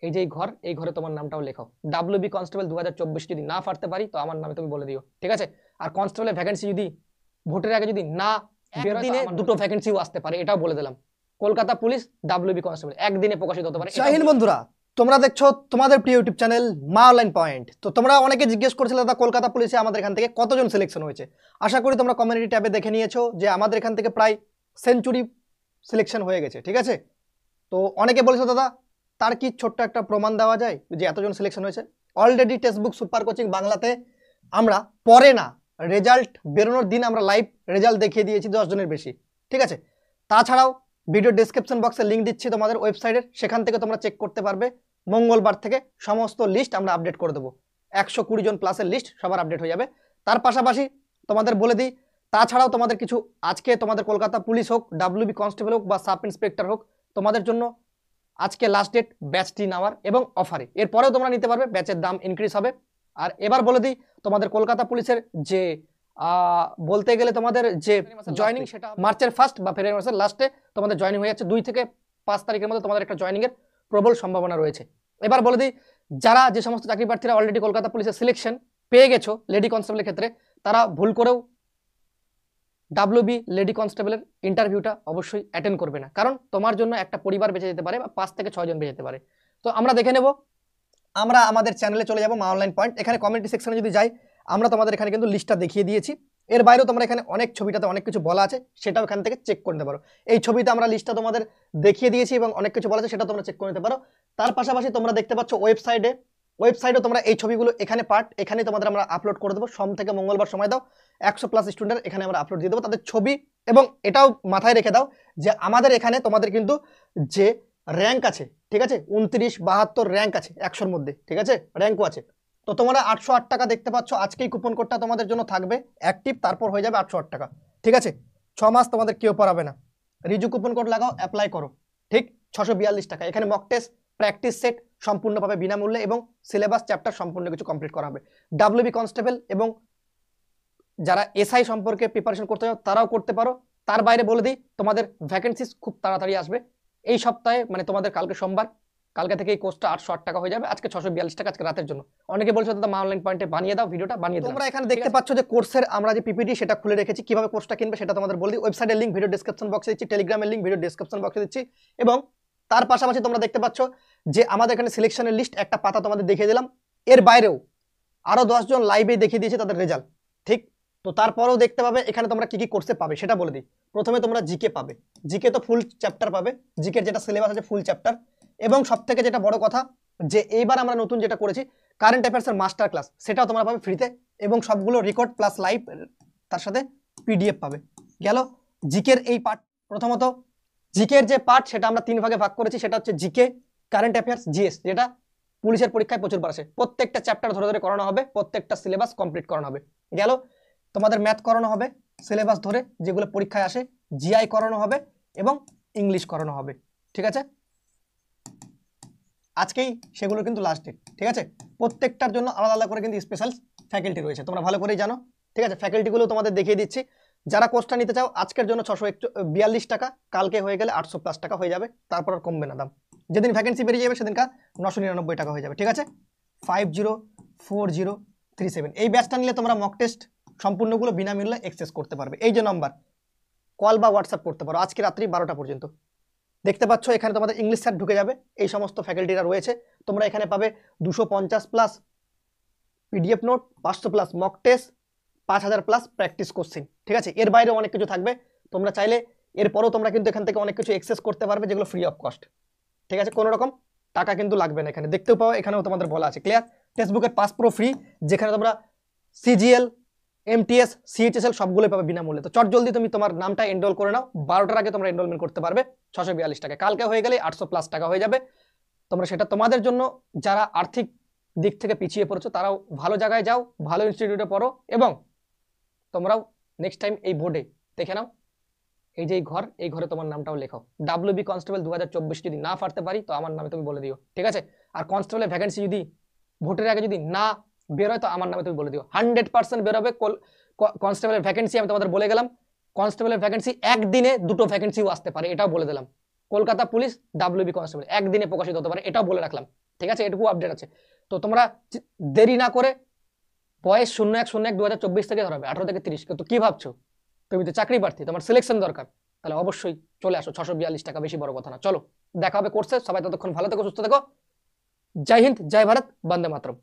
এই যে এই ঘরে তোমার নামটাও লেখাও। ডাব্লিউবি কনস্টেবল 2024 যদি না পারতে পারি তো আমার নামে তুমি বলে দিও, ঠিক আছে? আর কনস্টেবলের ভ্যাকেন্সি যদি ভোটের আগে যদি না একদিনে দুটো ভ্যাকেন্সিও আসতে পারে, এটাও বলে দিলাম। কলকাতা পুলিশ ডাব্লিউবি কনস্টেবল একদিনে প্রকাশিত হতে পারে। জয় হিন্দ বন্ধুরা, তোমরা দেখছো তোমাদের প্রিয় ইউটিউব চ্যানেল মা অনলাইন পয়েন্ট। তো তোমরা অনেকে জিজ্ঞেস করছিলে দাদা কলকাতা পুলিশে আমাদের এখান থেকে কতজন সিলেকশন হয়েছে। আশা করি তোমরা কমিউনিটি ট্যাবে দেখে নিয়েছো যে আমাদের এখান থেকে প্রায় সেঞ্চুরি সিলেকশন হয়ে গেছে, ঠিক আছে? তো অনেকে বলেছো দাদা তার কি ছোট্ট একটা প্রমাণ দেওয়া যায় যে এতজন সিলেকশন হয়েছে? অলরেডি টেক্সটবুক সুপার কোচিং বাংলাতে আমরা পরে না রেজাল্ট বেরোনোর দিন আমরা লাইভ রেজাল্ট দেখিয়ে দিয়েছি 10 জনের বেশি, ঠিক আছে? তাছাড়াও ভিডিও ডেসক্রিপশন বক্সে লিঙ্ক দিচ্ছি তোমাদের ওয়েবসাইটের, সেখান থেকে তোমরা চেক করতে পারবে। মঙ্গলবার থেকে সমস্ত লিস্ট আমরা আপডেট করে দেবো। 120 জন প্লাসের লিস্ট সবার আপডেট হয়ে যাবে। তার পাশাপাশি তোমাদের বলে দিই, তাছাড়াও তোমাদের কিছু আজকে তোমাদের কলকাতা পুলিশ হোক, ডাব্লিউবি কনস্টেবল হোক বা সাব ইন্সপেক্টর হোক, তোমাদের জন্য আজকে লাস্ট ডেট ব্যাচটি নেওয়ার এবং অফারে। এরপরেও তোমরা নিতে পারবে, ব্যাচের দাম ইনক্রিজ হবে। আর এবার বলে দিই তোমাদের কলকাতা পুলিশের যে বলতে গেলে তোমাদের যে জয়নিং সেটা মার্চের 1 বা ফেব্রুয়ারি মাসের লাস্টে তোমাদের জয়নিং হয়ে যাচ্ছে। 2 থেকে 5 তারিখের মধ্যে তোমাদের একটা জয়নিংয়ের প্রবল সম্ভাবনা রয়েছে। এবার বলে দিই, যারা যে সমস্ত চাকরি প্রার্থীরা অলরেডি কলকাতা পুলিশের সিলেকশন পেয়ে গেছো লেডি কনস্টেবলের ক্ষেত্রে, তারা ভুল করেও ডাব্লিউবি লেডি কনস্টেবলের ইন্টারভিউটা অবশ্যই অ্যাটেন্ড করবে না, কারণ তোমার জন্য একটা পরিবার বেঁচে যেতে পারে বা 5 থেকে 6 জন বেঁচে যেতে পারে। তো আমরা দেখে নেব, আমরা আমাদের চ্যানেলে চলে যাব মা অনলাইন পয়েন্ট। এখানে কমিউনিটি সেকশনে যদি যাই, আমরা তোমাদের এখানে কিন্তু লিস্টটা দেখিয়ে দিয়েছি। এর বাইরেও তোমরা এখানে অনেক ছবিটাতে অনেক কিছু বলা আছে, সেটাও এখান থেকে চেক করে নিতে পারো। এই ছবিতে আমরা লিস্টটা তোমাদের দেখিয়ে দিয়েছি এবং অনেক কিছু বলা আছে, সেটা তোমরা চেক করে নিতে পারো। তার পাশাপাশি তোমরা দেখতে পাচ্ছ ওয়েবসাইটে তোমরা এই ছবিগুলো এখানে এখানে তোমাদের আমরা আপলোড করে দেবো। সোম থেকে মঙ্গলবার সময় দাও, 100+ স্টুডেন্ট এখানে আমরা আপলোড দিয়ে দেবো তাদের ছবি। এবং এটাও মাথায় রেখে দাও যে আমাদের এখানে তোমাদের কিন্তু যে র্যাঙ্ক আছে, ঠিক আছে, 29, 72 র্যাঙ্ক আছে 100-র মধ্যে, ঠিক আছে, র্যাঙ্কও আছে। তো তোমরা 808 টাকা দেখতে পাচ্ছ, আজকেই কুপন কোডটা তোমাদের জন্য থাকবে অ্যাক্টিভ, তারপর হয়ে যাবে 808 টাকা, ঠিক আছে? 6 মাস তোমাদের কেউ পড়াবে না। রিজু কুপন কোড লাগাও, অ্যাপ্লাই করো, ঠিক? 642 টাকা। এখানে মক টেস্ট, প্র্যাকটিস সেট সম্পূর্ণভাবে বিনামূল্যে এবং সিলেবাস চ্যাপ্টার সম্পূর্ণ কিছু কমপ্লিট করা হবে। ডাব্লিউবি কনস্টেবল এবং যারা এসআই সম্পর্কে প্রিপারেশন করতে চাও তারাও করতে পারো। তার বাইরে বলে দিই, তোমাদের ভ্যাকেন্সিস খুব তাড়াতাড়ি আসবে এই সপ্তাহে, মানে তোমাদের কালকে সোমবার, কালকে থেকে এই কোর্সটা 808 টাকা হয়ে যাবে, আজকে 642 টাকা আজকে রাতের জন্য। অনেকে বলছো দাদা মা অনলাইন পয়েন্টে বানিয়ে দাও, ভিডিওটা বানিয়ে দাও। তোমরা এখানে দেখতে পাচ্ছ যে কোর্সের আমরা যে পিপিটি সেটা খুলে রেখেছি, কিভাবে কোর্সটা কিনবে সেটা তোমাদের বলে দিই। ওয়েবসাইটের লিঙ্ক ভিডিও ডেসক্রিপশন বক্সে দিচ্ছি, টেলিগ্রামের লিঙ্ক ভিডিও ডেসক্রিপশন বক্সে দিচ্ছি। এবং তার পাশাপাশি তোমরা দেখতে পাচ্ছ যে আমাদের এখানে সিলেকশনের লিস্ট একটা পাতা তোমাদের দেখিয়ে দিলাম। এর বাইরেও আরো 10 জন লাইভে দেখিয়ে দিয়েছে তাদের রেজাল্ট, ঠিক? তো তারপরেও দেখতে পাবে এখানে তোমরা কি কি কোর্সে পাবে সেটা বলে দিই। প্রথমে তোমরা জিকে পাবে, জিকে তো ফুল চ্যাপ্টার পাবে, জিকের যেটা সিলেবাস আছে ফুল চ্যাপ্টার। এবং সব থেকে যেটা বড় কথা যে এইবার আমরা নতুন যেটা করেছি কারেন্ট অ্যাফেয়ার্সের মাস্টার ক্লাস, সেটাও তোমরা পাবে ফ্রিতে এবং সবগুলো রেকর্ড প্লাস লাইভ, তার সাথে পিডিএফ পাবে। গেল জিকের এই পার্ট। প্রথমত জিকের যে পার্ট সেটা আমরা 3 ভাগে ভাগ করেছি, সেটা হচ্ছে জিকে, কারেন্ট অ্যাফেয়ার্স, জিএস, যেটা পুলিশের পরীক্ষায় প্রচুর বার আসে। প্রত্যেকটা চ্যাপ্টার ধরে ধরে করানো হবে, প্রত্যেকটা সিলেবাস কমপ্লিট করানো হবে। গেল তোমাদের ম্যাথ করানো হবে সিলেবাস ধরে যেগুলো পরীক্ষায় আসে, জিআই করানো হবে এবং ইংলিশ করানো হবে, ঠিক আছে? আজকেই সেগুলো কিন্তু লাস্ট ডেট, ঠিক আছে? প্রত্যেকটার জন্য আলাদা আলাদা করে কিন্তু স্পেশাল ফ্যাকাল্টি রয়েছে, তোমরা ভালো করেই জানো, ঠিক আছে? ফ্যাকাল্টিগুলো তোমাদের দেখিয়ে দিচ্ছি। যারা কোর্সটা নিতে চাও আজকের জন্য 642 টাকা, কালকে হয়ে গেলে 800+ টাকা হয়ে যাবে, তারপর আর কমবে না দাম। যেদিন ভ্যাকেন্সি বেরিয়ে যাবে সেদিনকার 999 টাকা হয়ে যাবে, ঠিক আছে? 504037 এই ব্যাচটা নিলে তোমরা মক টেস্ট সম্পূর্ণগুলো বিনামূল্যে অ্যাক্সেস করতে পারবে। এই যে নাম্বার, কল বা হোয়াটসঅ্যাপ করতে পারো আজকে রাত্রি 12টা পর্যন্ত। দেখতে পাচ্ছ এখানে তোমাদের ইংলিশ স্যার ঢুকে যাবে, এই সমস্ত ফ্যাকাল্টিরা রয়েছে। তোমরা এখানে পাবে 250+ PDF note, 500+ mock test, 5000+ practice question, ঠিক আছে? এর বাইরে অনেক কিছু থাকবে, তোমরা চাইলে এরপরও তোমরা কিন্তু এখান থেকে অনেক কিছু অ্যাক্সেস করতে পারবে যেগুলো ফ্রি অফ কস্ট, ঠিক আছে? কোনো রকম টাকা কিন্তু লাগবে না। এখানে দেখতেও পাও, এখানেও তোমাদের বলা আছে ক্লিয়ার। টেক্সটবুকের পাস প্রো ফ্রি, যেখানে তোমরা সিজিএল, এমটিএস, সিএইচএসএল সবগুলোই পাবে বিনামূল্যে। তো চট জলদি তুমি তোমার নামটা এনরোল করে নাও, 12টার আগে তোমরা এনরোলমেন্ট করতে পারবে 642 টাকা। কালকে হয়ে গেলে 800+ টাকা হয়ে যাবে। তোমরা সেটা তোমাদের জন্য, যারা আর্থিক দিক থেকে পিছিয়ে পড়েছো তারাও ভালো জায়গায় যাও, ভালো ইনস্টিটিউটে পড়ো এবং তোমরাও নেক্সট টাইম এই বোর্ডে দেখে নাও এই যে এই ঘরে তোমার নামটাও লেখাও। ডাব্লিউবি কনস্টেবল 2024 যদি না পারতে পারি তো আমার নামে তুমি বলে দিও, ঠিক আছে? আর কনস্টেবলের ভ্যাকেন্সি যদি ভোটের আগে যদি না বেরোয় তো আমার নামে তুমি বলে দিও। 100% বেরোবে কনস্টেবলের ভ্যাকেন্সি। আমি তোমাদের বলে গেলাম কনস্টেবলের ভ্যাকেন্সি একদিনে দুটো ভ্যাকেন্সিও আসতে পারে, এটাও বলে দিলাম। কলকাতা পুলিশ ডাব্লিউবি কনস্টেবল একদিনে প্রকাশিত হতে পারে, এটাও বলে রাখলাম। ঠিক আছে, এটুকু আপডেট আছে। তো তোমরা দেরি না করে বয়স 01/01/2024 থেকে ধরাবে 18 থেকে 30, কিন্তু কি ভাবছো তুমি তো চাকরি প্রার্থী, তোমার সিলেকশন দরকার, তাহলে অবশ্যই চলে আসো। 642 টাকা বেশি বড় কথা না। চলো দেখা হবে কোর্সে, সবাই ততক্ষণ ভালো থেকো, সুস্থ থেকো। জয় হিন্দ, জয় ভারত, বন্দে মাতরম।